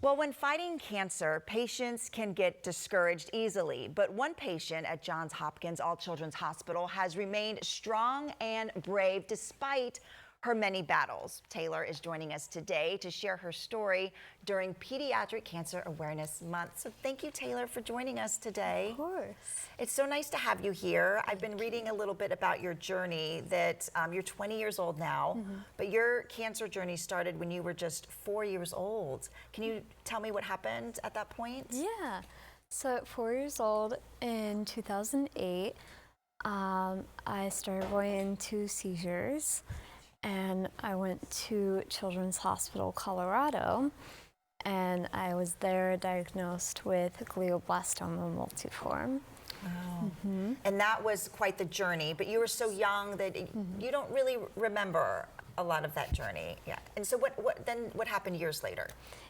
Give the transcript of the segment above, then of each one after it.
Well, when fighting cancer, patients can get discouraged easily, but one patient at Johns Hopkins All Children's Hospital has remained strong and brave despite her many battles. Tayler is joining us today to share her story during Pediatric Cancer Awareness Month. So thank you, Tayler, for joining us today. Of course. It's so nice to have you here. I've been reading a little bit about your journey that you're 20 years old now, but your cancer journey started when you were just 4 years old. Can you tell me what happened at that point? Yeah. So at 4 years old in 2008, I started going into seizures. And I went to Children's Hospital, Colorado, and I was there diagnosed with glioblastoma multiforme. Wow. And that was quite the journey, but you were so young that you don't really remember a lot of that journey. Yeah. And so what happened years later?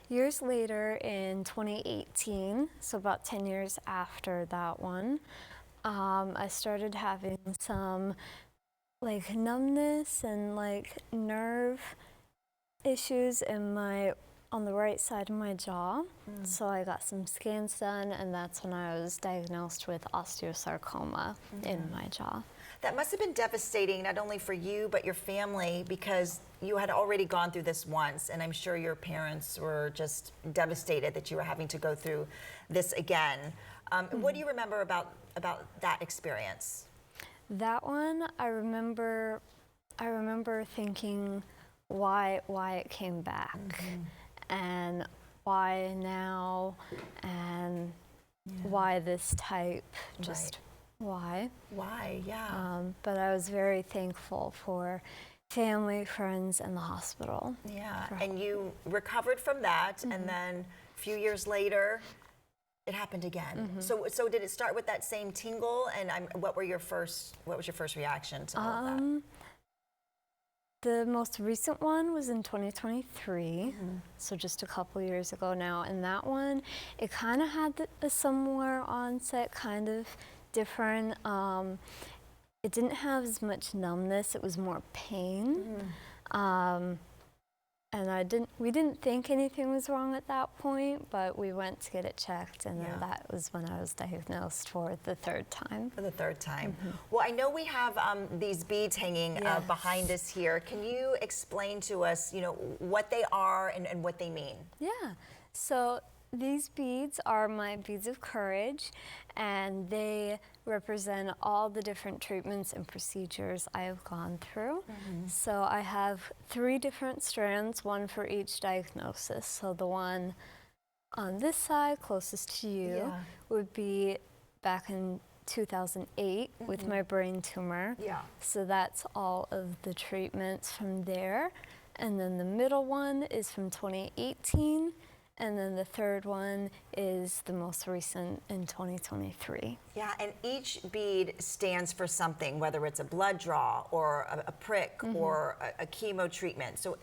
Years later in 2018, so about 10 years after that one, I started having some like numbness and like nerve issues in on the right side of my jaw. So I got some scans done, and that's when I was diagnosed with osteosarcoma in my jaw. That must have been devastating, not only for you, but your family, because you had already gone through this once, and I'm sure your parents were just devastated that you were having to go through this again. What do you remember about that experience? That one, I remember thinking why it came back, and why now, and why this type, just why. Why, yeah. But I was very thankful for family, friends, and the hospital. Yeah, and you recovered from that, and then a few years later, it happened again. So did it start with that same tingle? And what was your first reaction to all of that? The most recent one was in 2023, so just a couple years ago now. And that one, it kind of had a similar onset, kind of different. It didn't have as much numbness; it was more pain. And we didn't think anything was wrong at that point, but we went to get it checked, and then that was when I was diagnosed for the third time. For the third time. Well, I know we have these beads hanging behind us here. Can you explain to us, what they are and what they mean? Yeah. So these beads are my beads of courage, and they represent all the different treatments and procedures I have gone through. So I have 3 different strands, one for each diagnosis. So the one on this side, closest to you, would be back in 2008 with my brain tumor. So that's all of the treatments from there. And then the middle one is from 2018. And then the third one is the most recent in 2023. Yeah, and each bead stands for something, whether it's a blood draw or a prick or a chemo treatment. So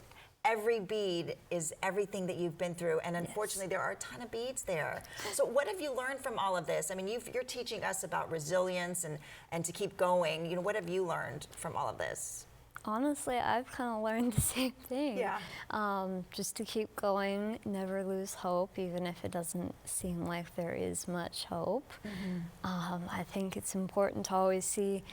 every bead is everything that you've been through, and unfortunately there are a ton of beads there. So what have you learned from all of this? I mean, you're teaching us about resilience and to keep going. What have you learned from all of this? Honestly, I've kind of learned the same thing. Yeah. Just to keep going, never lose hope, even if it doesn't seem like there is much hope. I think it's important to always see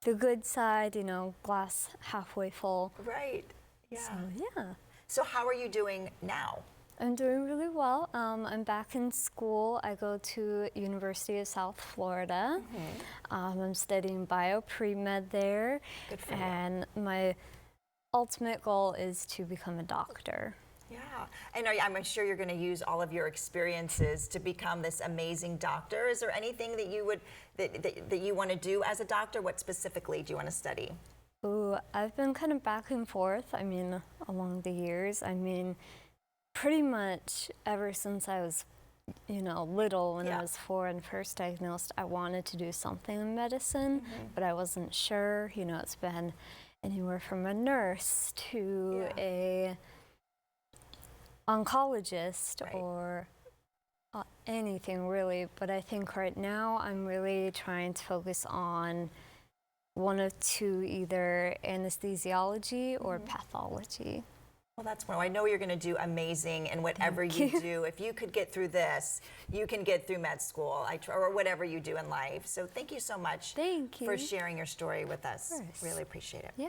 the good side, glass halfway full. Right. Yeah. So, yeah. So how are you doing now? I'm doing really well. I'm back in school. I go to University of South Florida. I'm studying bio-pre-med there. Good for you. And my ultimate goal is to become a doctor. Yeah, and I'm sure you're going to use all of your experiences to become this amazing doctor. Is there anything that you would that you want to do as a doctor? What specifically do you want to study? Ooh, I've been kind of back and forth. I mean, along the years. I mean, pretty much ever since I was, little, when I was 4 and first diagnosed, I wanted to do something in medicine, but I wasn't sure. It's been anywhere from a nurse to a oncologist or anything really. But I think right now I'm really trying to focus on one of two, either anesthesiology or pathology. Well, that's wonderful. I know you're going to do amazing in whatever you do. If you could get through this, you can get through med school or whatever you do in life. So thank you so much Thank you. for sharing your story with us. Of course. Really appreciate it. Yeah.